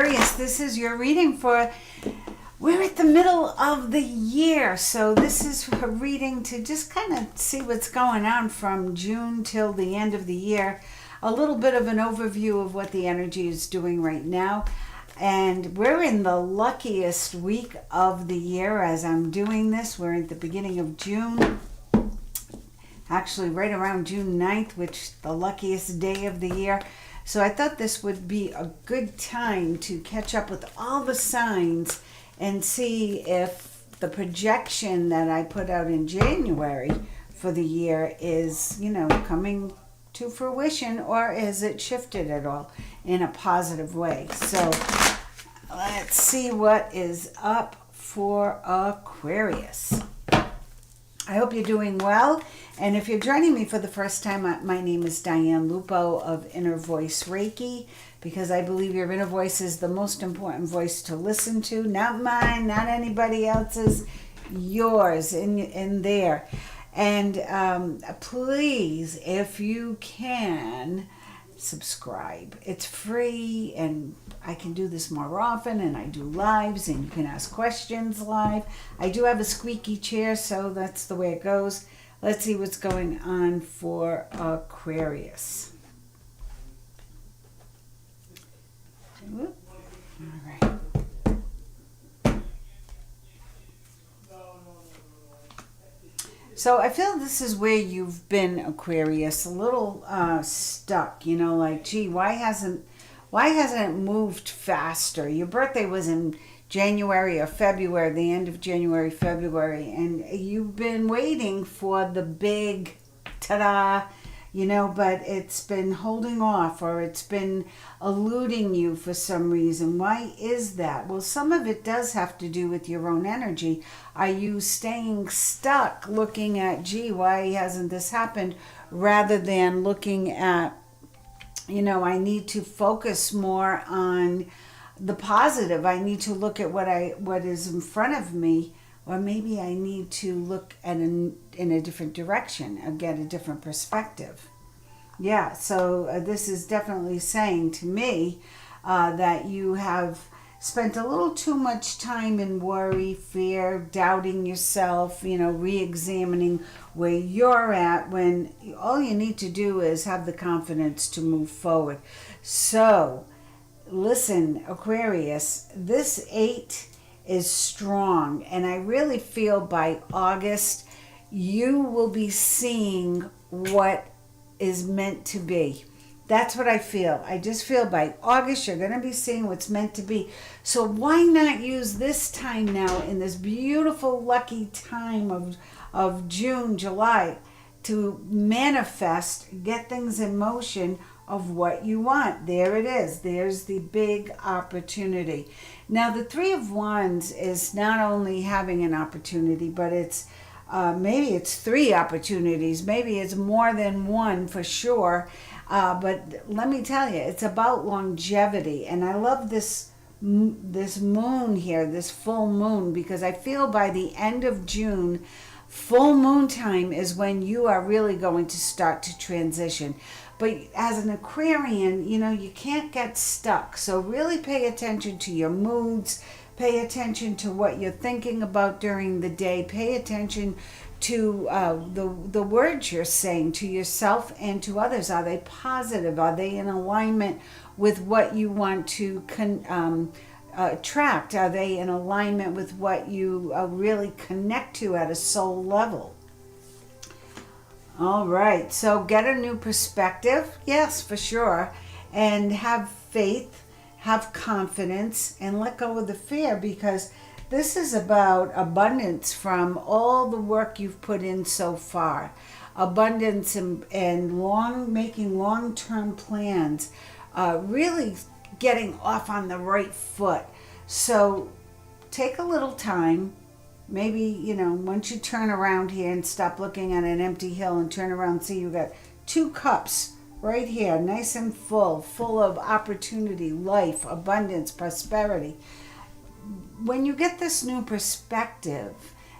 Aquarius, this is your reading for, we're at the middle of the year, so this is a reading to just kind of see what's going on from June till the end of the year. A little bit of an overview of what the energy is doing right now. And we're in the luckiest week of the year as I'm doing this. We're at the beginning of June. Actually, right around June 9th, which is the luckiest day of the year. So I thought this would be a good time to catch up with all the signs and see if the projection that I put out in January for the year is, coming to fruition, or is it shifted at all in a positive way. So let's see what is up for Aquarius. I hope you're doing well. And if you're joining me for the first time, my name is Diane Lupo of Inner Voice Reiki, because I believe your inner voice is the most important voice to listen to. Not mine, not anybody else's, yours in there. And please, if you can, subscribe. It's free, and I can do this more often, and I do lives, and you can ask questions live. I do have a squeaky chair, so that's the way it goes. Let's see what's going on for Aquarius. All right. So I feel this is where you've been, Aquarius, a little stuck, like, gee, why hasn't it moved faster? Your birthday was in January or February, the end of January, February, and you've been waiting for the big ta-da, but it's been holding off, or it's been eluding you for some reason. Why is that? Well, some of it does have to do with your own energy. Are you staying stuck looking at, gee, why hasn't this happened, rather than looking at, I need to focus more on the positive. I need to look at what is in front of me, or maybe I need to look at in a different direction and get a different perspective. Yeah, so this is definitely saying to me that you have spent a little too much time in worry, fear, doubting yourself, re-examining where you're at, when all you need to do is have the confidence to move forward. So listen, Aquarius, this 8 is strong, and I really feel by August you will be seeing what is meant to be. That's what I feel. I just feel by August you're going to be seeing what's meant to be. So why not use this time now, in this beautiful lucky time of June, July, to manifest, get things in motion of what you want. There it is. There's the big opportunity. Now, the Three of Wands is not only having an opportunity, but it's maybe it's 3 opportunities. Maybe it's more than one for sure. But let me tell you, it's about longevity. And I love this moon here, this full moon, because I feel by the end of June, full moon time is when you are really going to start to transition. But as an Aquarian, you can't get stuck. So really pay attention to your moods. Pay attention to what you're thinking about during the day. Pay attention to the words you're saying to yourself and to others. Are they positive? Are they in alignment with what you want to attract? Are they in alignment with what you really connect to at a soul level? All right, so get a new perspective, yes, for sure, and have faith, have confidence, and let go of the fear, because this is about abundance from all the work you've put in so far. Abundance and making long-term plans, really getting off on the right foot. So take a little time. Maybe, once you turn around here and stop looking at an empty hill and turn around, see you got 2 cups right here, nice and full of opportunity, life, abundance, prosperity. When you get this new perspective,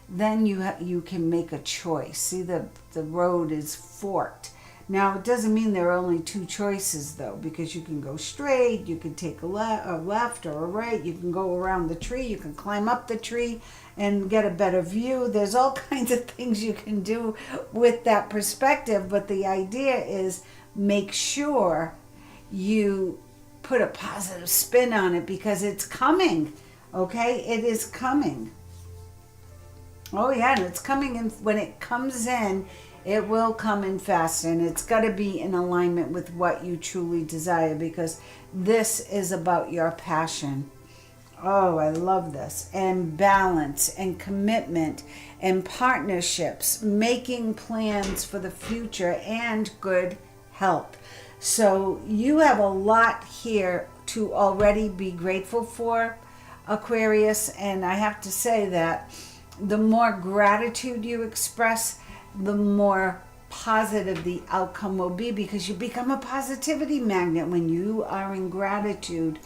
then you can make a choice. See, the road is forked. Now, it doesn't mean there are only two choices, though, because you can go straight, you can take a left or a right, you can go around the tree, you can climb up the tree and get a better view. There's all kinds of things you can do with that perspective, but the idea is make sure you put a positive spin on it because it's coming, okay? It is coming. Oh yeah, and it's coming in. When it comes in, it will come in fast, and it's got to be in alignment with what you truly desire, because this is about your passion. Oh, I love this. And balance and commitment and partnerships, making plans for the future and good health. So you have a lot here to already be grateful for, Aquarius, and I have to say that the more gratitude you express, the more positive the outcome will be, because you become a positivity magnet. When you are in gratitude,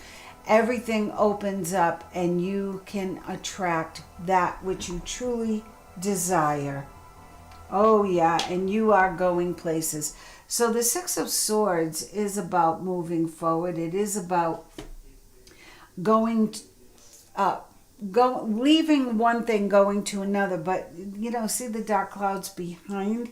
everything opens up and you can attract that which you truly desire. Oh yeah, and you are going places. So the Six of Swords is about moving forward. It is about going leaving one thing, going to another. But see the dark clouds behind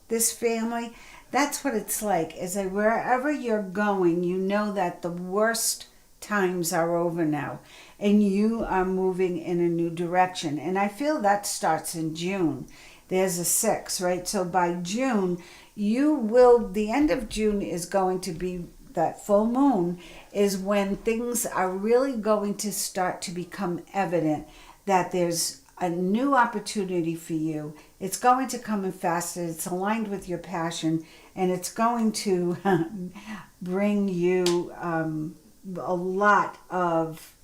this family? That's what it's like. Is that wherever you're going, you know that the worst times are over now and you are moving in a new direction. And I feel that starts in June. There's a 6, right? So by June, the end of June is going to be that full moon, is when things are really going to start to become evident that there's a new opportunity for you. It's going to come in fast. It's aligned with your passion, and it's going to bring you a lot of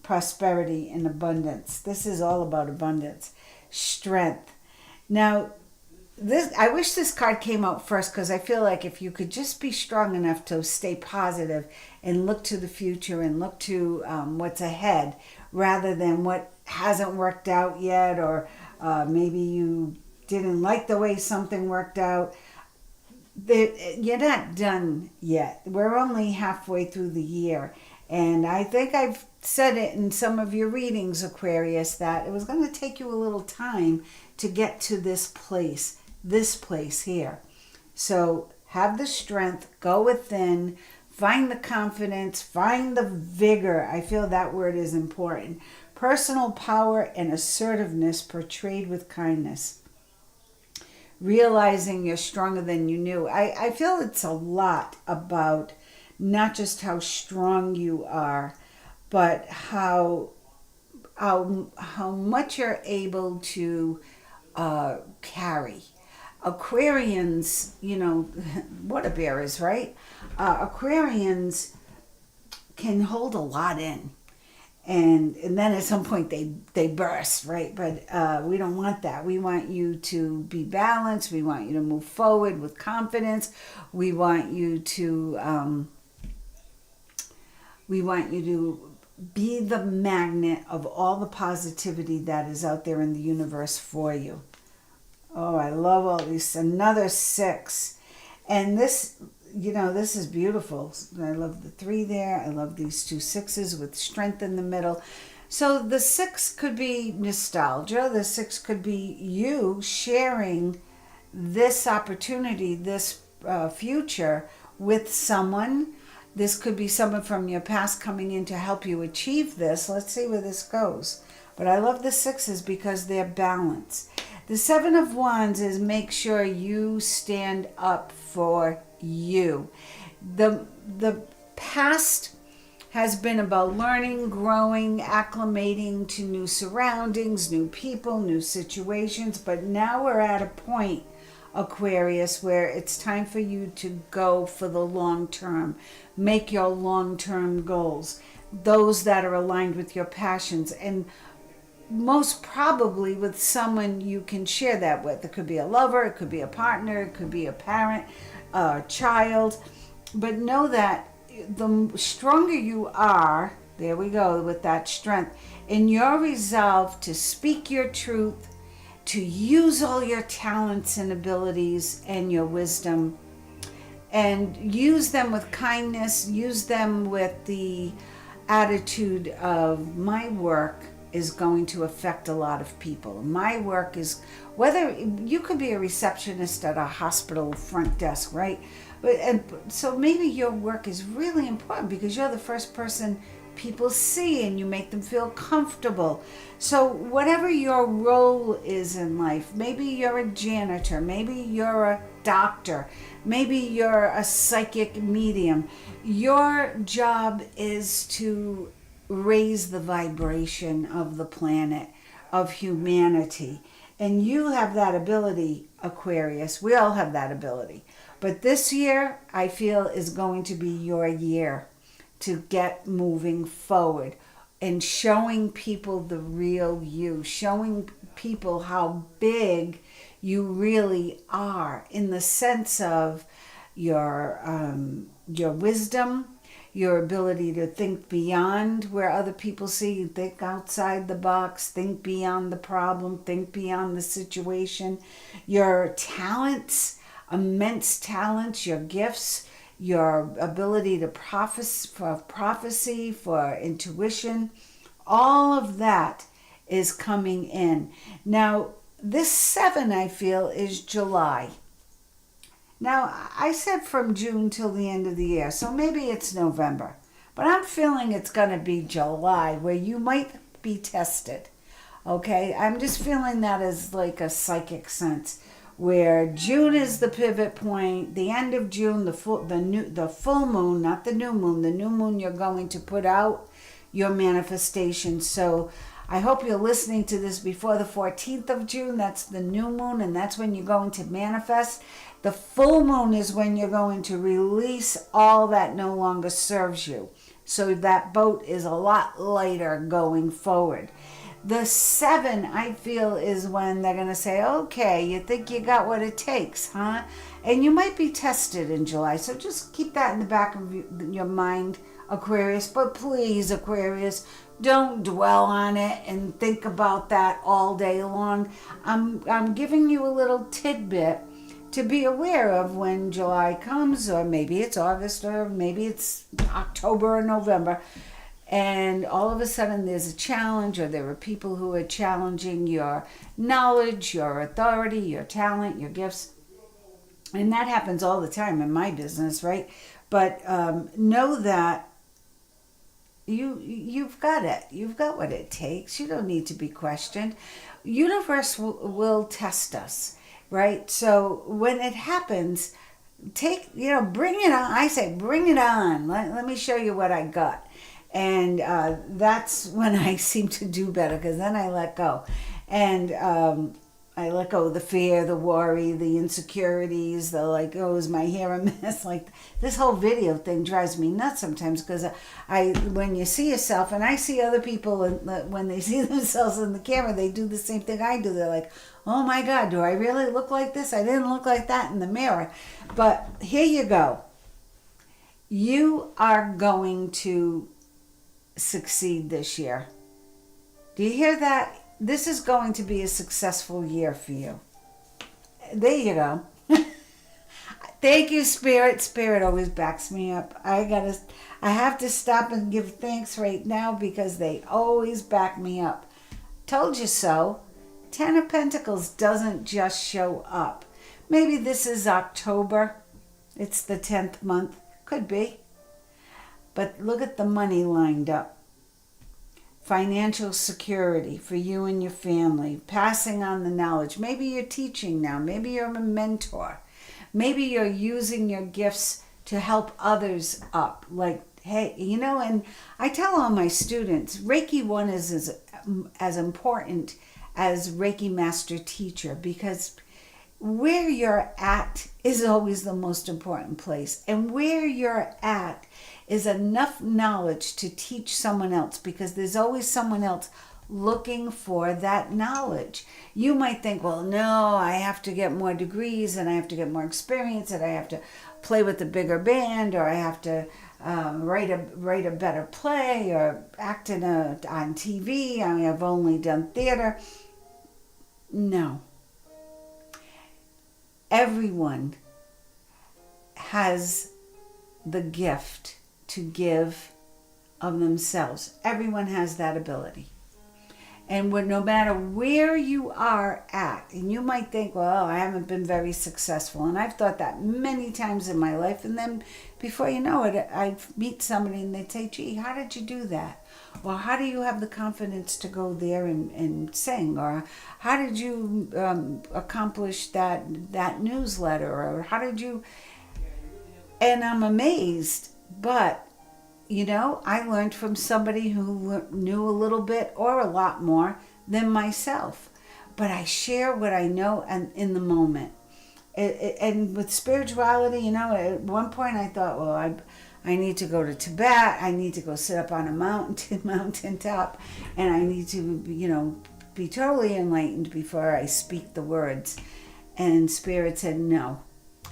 prosperity and abundance. This is all about abundance, strength. Now, I wish this card came out first, because I feel like if you could just be strong enough to stay positive and look to the future and look to what's ahead rather than what hasn't worked out yet, or maybe you didn't like the way something worked out. You're not done yet. We're only halfway through the year. And I think I've said it in some of your readings, Aquarius, that it was going to take you a little time to get to this place here. So have the strength, go within, find the confidence, find the vigor. I feel that word is important. Personal power and assertiveness portrayed with kindness. Realizing you're stronger than you knew. I feel it's a lot about not just how strong you are, but how much you're able to carry. Aquarians, water bearers, right? Aquarians can hold a lot in. And then at some point they burst, right? But we don't want that. We want you to be balanced. We want you to move forward with confidence. We want you to be the magnet of all the positivity that is out there in the universe for you. Oh, I love all these. Another 6. And this, this is beautiful. I love the 3 there. I love these 2 6s with strength in the middle. So the 6 could be nostalgia. The 6 could be you sharing this opportunity, this future with someone. This could be someone from your past coming in to help you achieve this. Let's see where this goes. But I love the 6s because they're balanced. The 7 of Wands is make sure you stand up for you. The past has been about learning, growing, acclimating to new surroundings, new people, new situations. But now we're at a point, Aquarius, where it's time for you to go for the long term. Make your long-term goals, those that are aligned with your passions, and most probably with someone you can share that with. It could be a lover, it could be a partner, it could be a parent, a child. But know that the stronger you are, there we go with that strength, in your resolve to speak your truth, to use all your talents and abilities and your wisdom, and use them with kindness, use them with the attitude of my work is going to affect a lot of people. My work is, whether you could be a receptionist at a hospital front desk, right? But and so maybe your work is really important because you're the first person people see and you make them feel comfortable. So whatever your role is in life, maybe you're a janitor, maybe you're a doctor, maybe you're a psychic medium, your job is to raise the vibration of the planet, of humanity. And you have that ability, Aquarius. We all have that ability. But this year, I feel, is going to be your year to get moving forward and showing people the real you, showing people how big you really are in the sense of your wisdom, your ability to think beyond where other people see you, think outside the box, think beyond the problem, think beyond the situation, your talents, immense talents, your gifts, your ability to prophecy, for intuition, all of that is coming in. Now, this 7, I feel, is July. Now, I said from June till the end of the year, so maybe it's November. But I'm feeling it's going to be July, where you might be tested. Okay? I'm just feeling that as like a psychic sense, where June is the pivot point. The end of June, the full moon, not the new moon. The new moon, you're going to put out your manifestation. So I hope you're listening to this before the 14th of June. That's the new moon, and that's when you're going to manifest. The full moon is when you're going to release all that no longer serves you. So that boat is a lot lighter going forward. The 7, I feel, is when they're going to say, okay, you think you got what it takes, huh? And you might be tested in July. So just keep that in the back of your mind, Aquarius. But please, Aquarius, don't dwell on it and think about that all day long. I'm giving you a little tidbit to be aware of when July comes, or maybe it's August, or maybe it's October or November, and all of a sudden there's a challenge, or there are people who are challenging your knowledge, your authority, your talent, your gifts. And that happens all the time in my business, right? But know that you've got it. You've got what it takes. You don't need to be questioned. Universe will test us, right? So when it happens, bring it on. I say, bring it on. Let me show you what I got. And that's when I seem to do better, because then I let go. And I let go of the fear, the worry, the insecurities, the like, oh, is my hair a mess? Like, this whole video thing drives me nuts sometimes, because when you see yourself, and I see other people, when they see themselves in the camera, they do the same thing I do. They're like, oh my God, do I really look like this? I didn't look like that in the mirror. But here you go. You are going to succeed this year. Do you hear that? This is going to be a successful year for you. There you go. Thank you, Spirit. Spirit always backs me up. I have to stop and give thanks right now, because they always back me up. Told you so. 10 of Pentacles doesn't just show up. Maybe this is October. It's the 10th month. Could be. But look at the money lined up. Financial security for you and your family. Passing on the knowledge. Maybe you're teaching now. Maybe you're a mentor. Maybe you're using your gifts to help others up. Like, hey, and I tell all my students, Reiki 1 is as important as Reiki Master Teacher, because where you're at is always the most important place. And where you're at is enough knowledge to teach someone else, because there's always someone else looking for that knowledge. You might think, well, no, I have to get more degrees, and I have to get more experience, and I have to play with a bigger band, or I have to write a better play, or act on TV. I mean, I've only done theater. No. Everyone has the gift to give of themselves. Everyone has that ability. And no matter where you are at, and you might think, well, I haven't been very successful. And I've thought that many times in my life. And then before you know it, I meet somebody and they say, gee, how did you do that? Or how do you have the confidence to go there and sing? Or how did you accomplish that newsletter? Or how did you... And I'm amazed, but I learned from somebody who knew a little bit or a lot more than myself. But I share what I know and in the moment. And with spirituality, at one point I thought, well, I need to go to Tibet. I need to go sit up on a mountaintop, and I need to, be totally enlightened before I speak the words. And Spirit said no.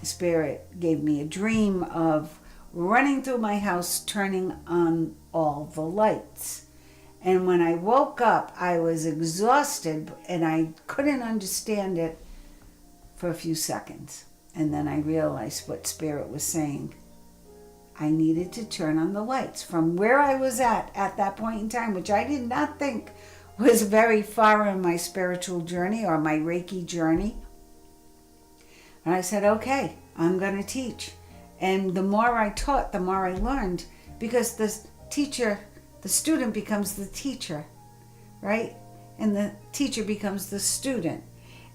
Spirit gave me a dream of running through my house, turning on all the lights. And when I woke up, I was exhausted and I couldn't understand it for a few seconds. And then I realized what Spirit was saying. I needed to turn on the lights from where I was at that point in time, which I did not think was very far in my spiritual journey or my Reiki journey. And I said, okay, I'm going to teach. And the more I taught, the more I learned, because the student becomes the teacher, right? And the teacher becomes the student.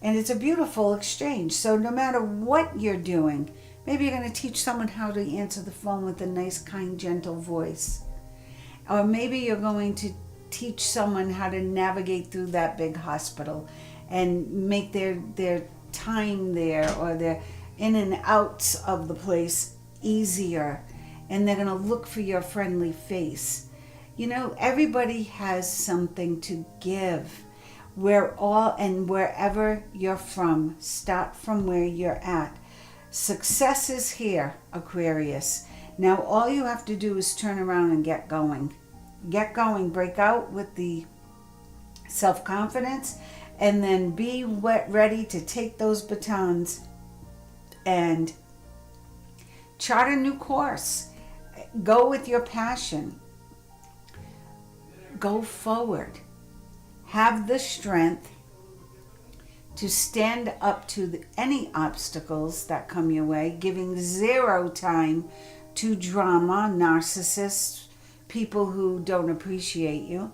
And it's a beautiful exchange. So no matter what you're doing, maybe you're going to teach someone how to answer the phone with a nice, kind, gentle voice. Or maybe you're going to teach someone how to navigate through that big hospital and make their time there or their in and outs of the place easier. And they're going to look for your friendly face. Everybody has something to give. We're all, and wherever you're from, start from where you're at. Success is here, Aquarius. Now all you have to do is turn around and get going. Get going, break out with the self-confidence, and then be ready to take those batons and chart a new course. Go with your passion. Go forward. Have the strength to stand up to any obstacles that come your way, giving zero time to drama, narcissists, people who don't appreciate you,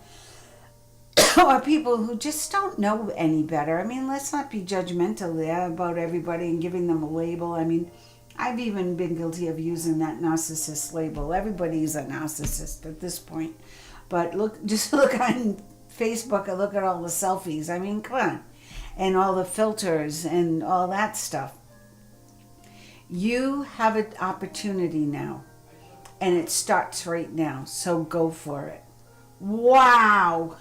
or people who just don't know any better. I mean, let's not be judgmental there about everybody and giving them a label. I mean, I've even been guilty of using that narcissist label. Everybody's a narcissist at this point. But just look on Facebook and look at all the selfies. I mean, come on. And all the filters and all that stuff. You have an opportunity now. And it starts right now. So go for it. Wow.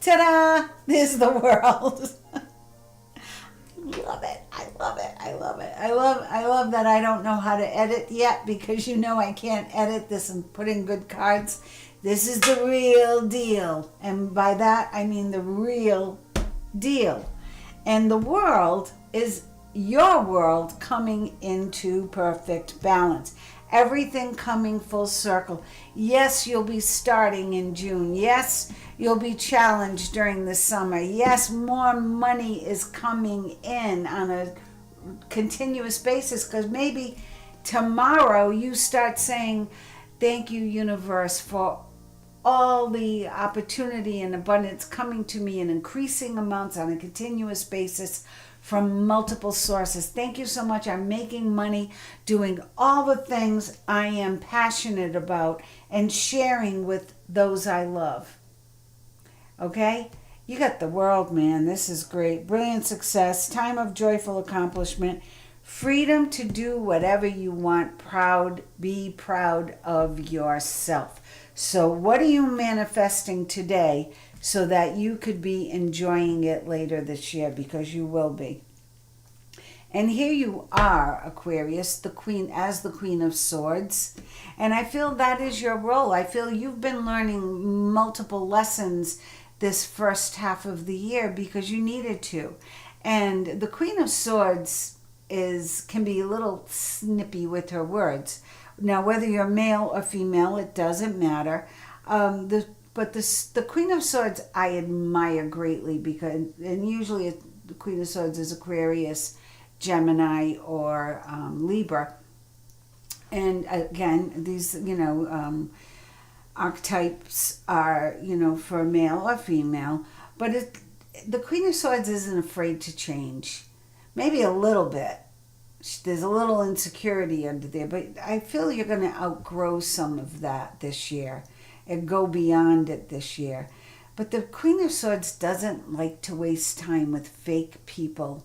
Ta-da! There's the world. Love it. I love it. I love it. I love that I don't know how to edit yet, because I can't edit this and put in good cards. This is the real deal. And by that, I mean the real deal. And the world is your world coming into perfect balance. Everything coming full circle. Yes, you'll be starting in June. Yes, you'll be challenged during the summer. Yes, more money is coming in on a continuous basis, because maybe tomorrow you start saying, thank you, universe, for all the opportunity and abundance coming to me in increasing amounts on a continuous basis from multiple sources. Thank you so much. I'm making money doing all the things I am passionate about and sharing with those I love. Okay? You got the world, man. This is great. Brilliant success. Time of joyful accomplishment. Freedom to do whatever you want. Be proud of yourself. So what are you manifesting today so that you could be enjoying it later this year? Because you will be. And here you are, Aquarius, the Queen of Swords. And I feel that is your role. I feel you've been learning multiple lessons this first half of the year because you needed to. And the Queen of Swords can be a little snippy with her words. Now, whether you're male or female, it doesn't matter. The Queen of Swords I admire greatly, because, and usually the Queen of Swords is Aquarius, Gemini, or Libra. And again, these, archetypes are, for male or female. But the Queen of Swords isn't afraid to change. Maybe a little bit. There's a little insecurity under there, but I feel you're going to outgrow some of that this year and go beyond it this year. But the Queen of Swords doesn't like to waste time with fake people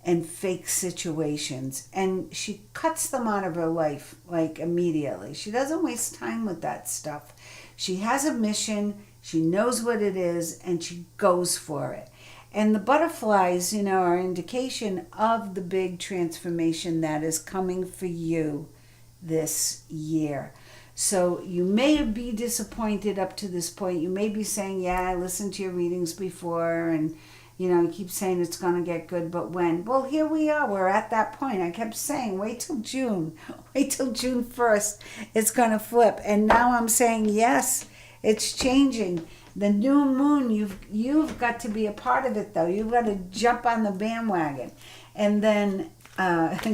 and fake situations, and she cuts them out of her life like immediately. She doesn't waste time with that stuff. She has a mission, she knows what it is, and she goes for it. And the butterflies, are an indication of the big transformation that is coming for you this year. So you may be disappointed up to this point. You may be saying, yeah, I listened to your readings before, and you keep saying it's going to get good, but when? Well, here we are. We're at that point. I kept saying, wait till June. Wait till June 1st. It's going to flip. And now I'm saying, yes, it's changing. The new moon, you've got to be a part of it, though. You've got to jump on the bandwagon. And then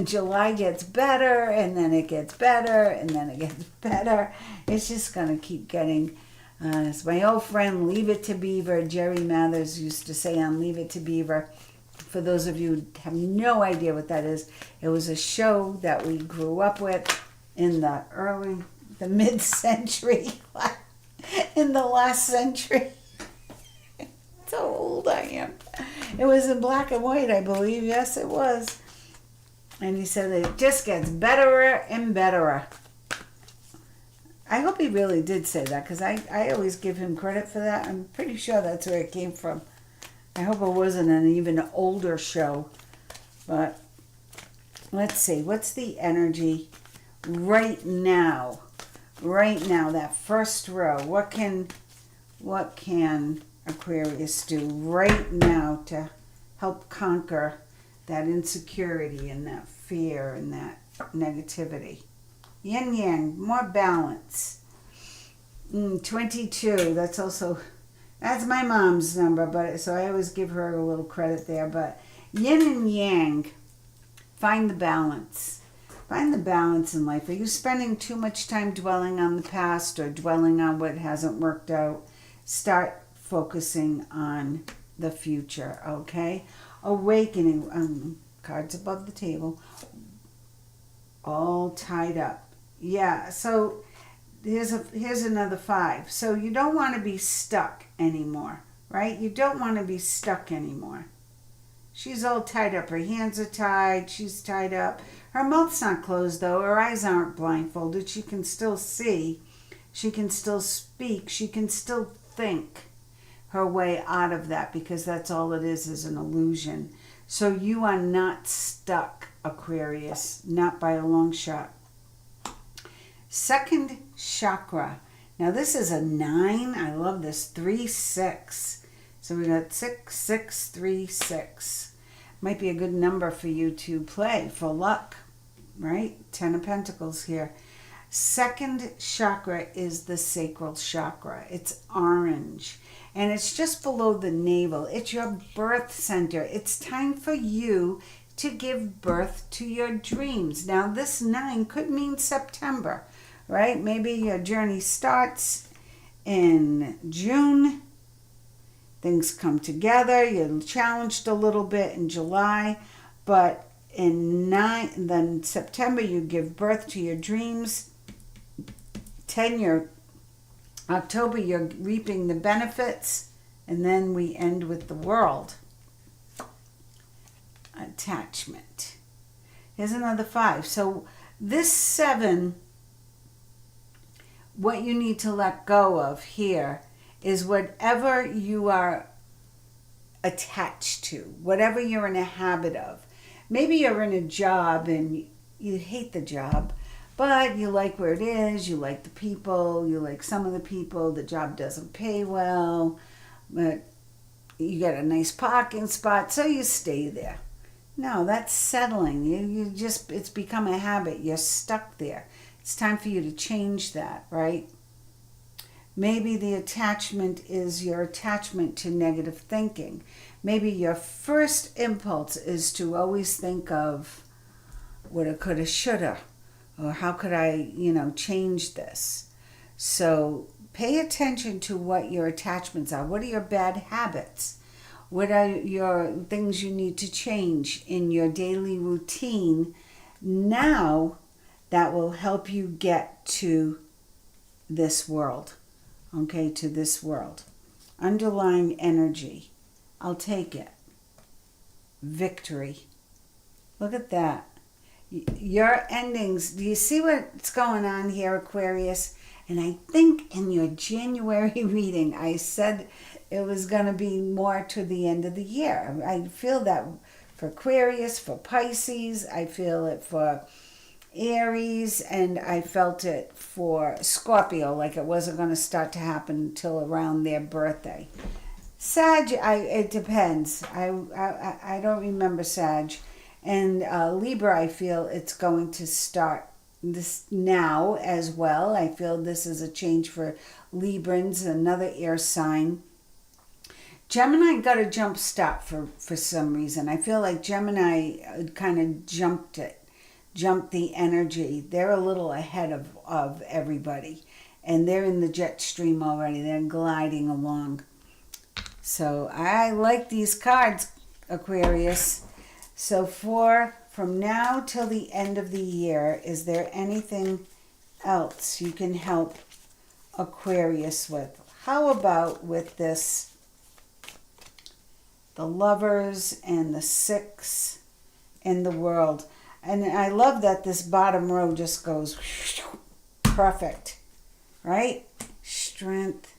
July gets better, and then it gets better, and then it gets better. It's just going to keep getting... as my old friend Leave It to Beaver, Jerry Mathers, used to say on Leave It to Beaver. For those of you who have no idea what that is, it was a show that we grew up with in the mid-century, in the last century. That's how old I am. It was in black and white, I believe. Yes, it was. And he said it just gets betterer and betterer. I hope he really did say that, because I always give him credit for that. I'm pretty sure that's where it came from. I hope it wasn't an even older show. But let's see. What's the energy right now? Right now, that first row. What can Aquarius do right now to help conquer that insecurity and that fear and that negativity? Yin Yang, more balance. 22, that's my mom's number, but so I always give her a little credit there. But Yin and Yang, find the balance. Find the balance in life. Are you spending too much time dwelling on the past or dwelling on what hasn't worked out? Start focusing on the future, okay? Awakening, cards above the table, all tied up. Yeah, so here's another 5. So you don't want to be stuck anymore, right? You don't want to be stuck anymore. She's all tied up. Her hands are tied. She's tied up. Her mouth's not closed, though. Her eyes aren't blindfolded. She can still see. She can still speak. She can still think her way out of that, because that's all it is an illusion. So you are not stuck, Aquarius, not by a long shot. Second chakra. Now this is a 9. I love this. 3, 6. So we got 6, 6, 3, 6. Might be a good number for you to play for luck, right? 10 of Pentacles here. Second chakra is the sacral chakra. It's orange. And it's just below the navel. It's your birth center. It's time for you to give birth to your dreams. Now this 9 could mean September, right? Maybe your journey starts in June. Things come together. You're challenged a little bit in July, but then September you give birth to your dreams. October you're reaping the benefits, and then we end with the World. Attachment. Here's another 5. So this 7, what you need to let go of here is whatever you are attached to, whatever you're in a habit of. Maybe you're in a job and you hate the job, but you like where it is, you like the people, you like some of the people, the job doesn't pay well, but you get a nice parking spot, so you stay there. No, that's settling. You just, it's become a habit. You're stuck there. It's time for you to change that, right? Maybe the attachment is your attachment to negative thinking. Maybe your first impulse is to always think of woulda, coulda, shoulda, or how could I, change this? So pay attention to what your attachments are. What are your bad habits? What are your things you need to change in your daily routine now that will help you get to this world? Okay, to this world. Underlying energy. I'll take it. Victory. Look at that. Your endings. Do you see what's going on here, Aquarius? And I think in your January reading, I said it was going to be more to the end of the year. I feel that for Aquarius, for Pisces. I feel it for Aries, and I felt it for Scorpio, like it wasn't going to start to happen until around their birthday. Sag, it depends. I don't remember Sag. And Libra, I feel it's going to start this now as well. I feel this is a change for Librans, another air sign. Gemini got a jump start for some reason. I feel like Gemini kind of jumped the energy. They're a little ahead of everybody. And they're in the jet stream already. They're gliding along. So I like these cards, Aquarius. So from now till the end of the year, is there anything else you can help Aquarius with? How about with this, the Lovers and the 6 in the World? And I love that this bottom row just goes perfect, right? Strength,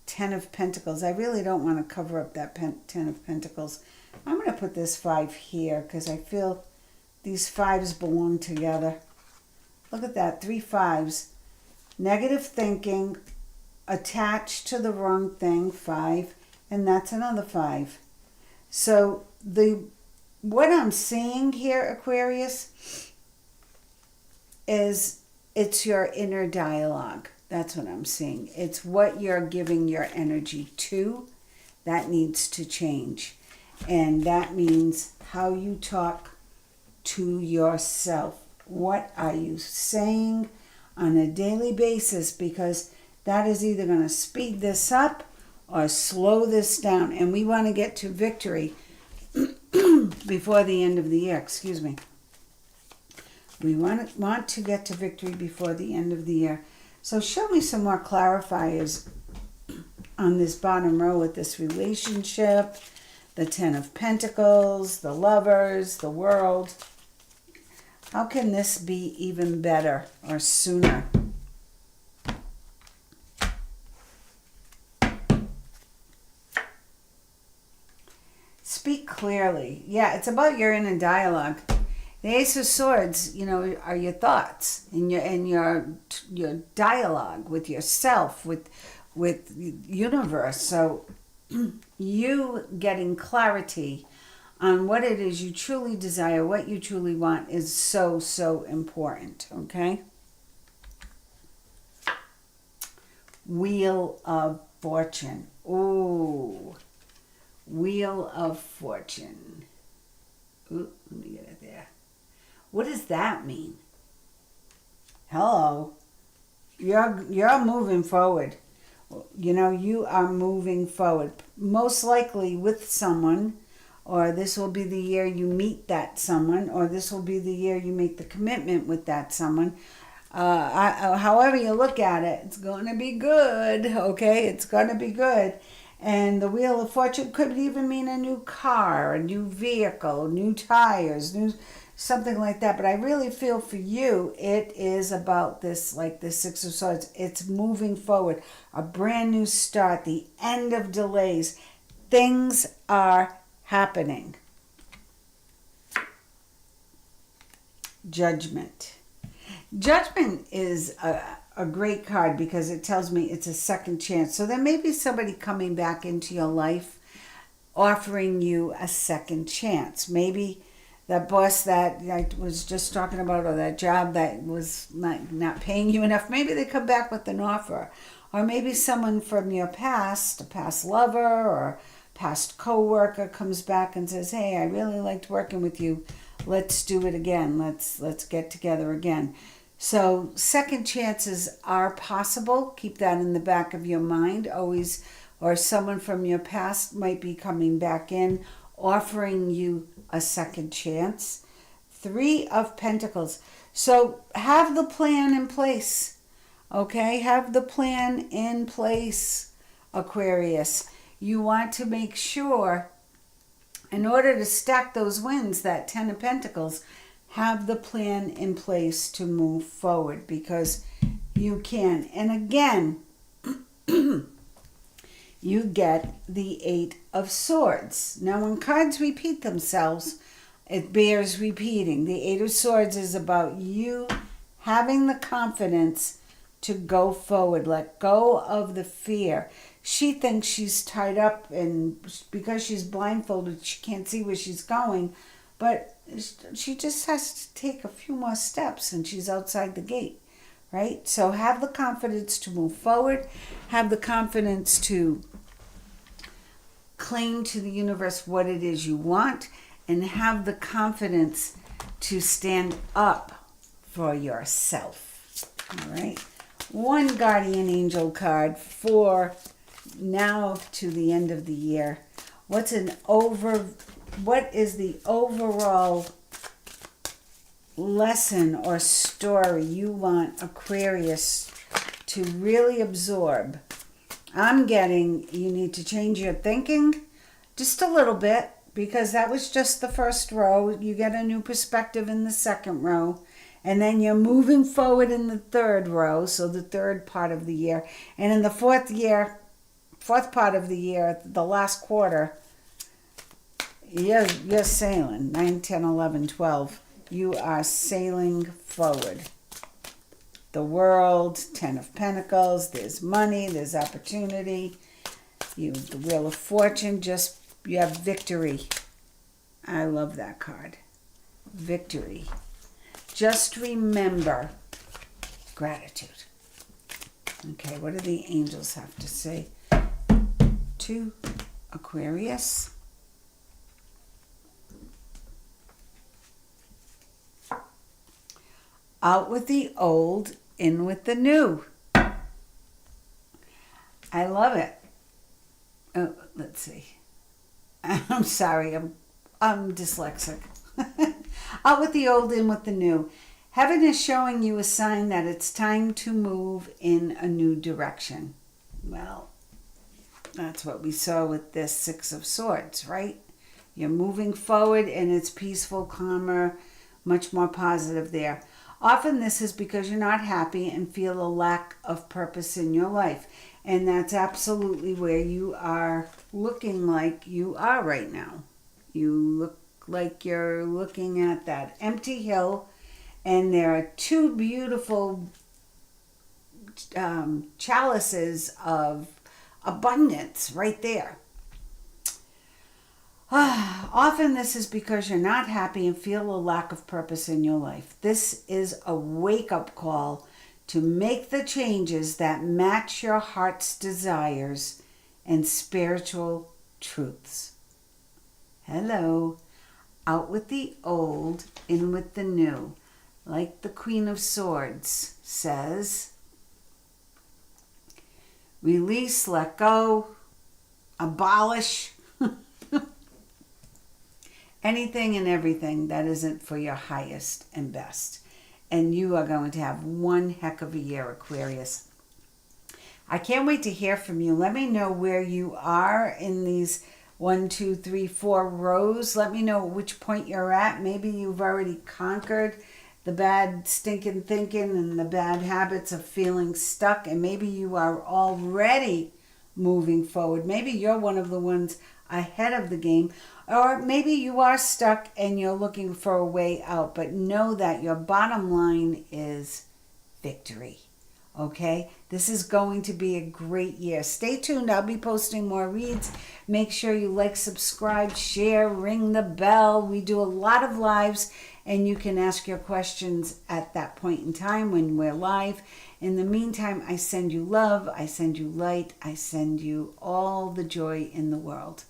10 of Pentacles. I really don't want to cover up that 10 of Pentacles. I'm going to put this 5 here because I feel these 5s belong together. Look at that, 3 5s. Negative thinking, attached to the wrong thing, 5, and that's another 5. So what I'm seeing here, Aquarius, is it's your inner dialogue. That's what I'm seeing. It's what you're giving your energy to that needs to change. And that means how you talk to yourself. What are you saying on a daily basis? Because that is either going to speed this up or slow this down. And we want to get to victory before the end of the year. Excuse me. We want to get to victory before the end of the year. So show me some more clarifiers on this bottom row with this relationship, the 10 of Pentacles, the Lovers, the World. How can this be even better or sooner? Speak clearly. Yeah, it's about your inner dialogue. The Ace of Swords, are your thoughts and your dialogue with yourself, with universe. So you getting clarity on what it is you truly desire, what you truly want is so, so important, okay? Wheel of Fortune. Ooh. Wheel of Fortune. Ooh, let me get it there. What does that mean? Hello. You're moving forward. You are moving forward. Most likely with someone, or this will be the year you meet that someone, or this will be the year you make the commitment with that someone. However you look at it, it's going to be good, okay? It's going to be good. And the Wheel of Fortune could even mean a new car, a new vehicle, new tires, something like that. But I really feel for you, it is about this, like the 6 of Swords. It's moving forward, a brand new start, the end of delays. Things are happening. Judgment. Judgment is a great card because it tells me it's a second chance. So there may be somebody coming back into your life offering you a second chance. Maybe that boss that I was just talking about, or that job that was not paying you enough. Maybe they come back with an offer. Or maybe someone from your past, a past lover or past coworker, comes back and says, hey, I really liked working with you. Let's do it again. Let's get together again. So second chances are possible. Keep that in the back of your mind always. Or someone from your past might be coming back in, offering you a second chance. Three of Pentacles. So have the plan in place. Okay, have the plan in place, Aquarius. You want to make sure, in order to stack those wins, that Ten of Pentacles, have the plan in place to move forward, because you can. And again, you get the Eight of Swords. Now, when cards repeat themselves, it bears repeating. The Eight of Swords is about you having the confidence to go forward. Let go of the fear. She thinks she's tied up, and because she's blindfolded, she can't see where she's going. But she just has to take a few more steps and she's outside the gate, right? So have the confidence to move forward. Have the confidence to claim to the universe what it is you want, and have the confidence to stand up for yourself. All right. One guardian angel card for now to the end of the year. What is the overall lesson or story you want Aquarius to really absorb? I'm getting you need to change your thinking just a little bit, because that was just the first row. You get a new perspective in the second row. And then you're moving forward in the third row, so the third part of the year. And in the fourth part of the year, the last quarter, you're sailing. 9, 10, 11, 12. You are sailing forward. The World, 10 of Pentacles, there's money, there's opportunity. The Wheel of Fortune, you have victory. I love that card. Victory. Just remember gratitude. Okay, what do the angels have to say to Aquarius? Out with the old, in with the new. I love it. Oh, let's see. I'm sorry, I'm dyslexic. Out with the old, in with the new. Heaven is showing you a sign that it's time to move in a new direction. Well, that's what we saw with this Six of Swords, right? You're moving forward and it's peaceful, calmer, much more positive there. Often this is because you're not happy and feel a lack of purpose in your life. And that's absolutely where you are looking like you are right now. You look like you're looking at that empty hill, and there are two beautiful chalices of abundance right there. Often this is because you're not happy and feel a lack of purpose in your life. This is a wake-up call to make the changes that match your heart's desires and spiritual truths. Hello. Out with the old, in with the new. Like the Queen of Swords says, release, let go, abolish anything and everything that isn't for your highest and best. And you are going to have one heck of a year, Aquarius. I can't wait to hear from you. Let me know where you are in these 1, 2, 3, 4 rows. Let me know which point you're at. Maybe you've already conquered the bad stinking thinking and the bad habits of feeling stuck, and maybe you are already moving forward. Maybe you're one of the ones ahead of the game, or maybe you are stuck and you're looking for a way out. But know that your bottom line is victory. Okay, this is going to be a great year. Stay tuned. I'll be posting more reads. Make sure you like, subscribe, share, ring the bell. We do a lot of lives, and you can ask your questions at that point in time when we're live. In the meantime, I send you love, I send you light, I send you all the joy in the world.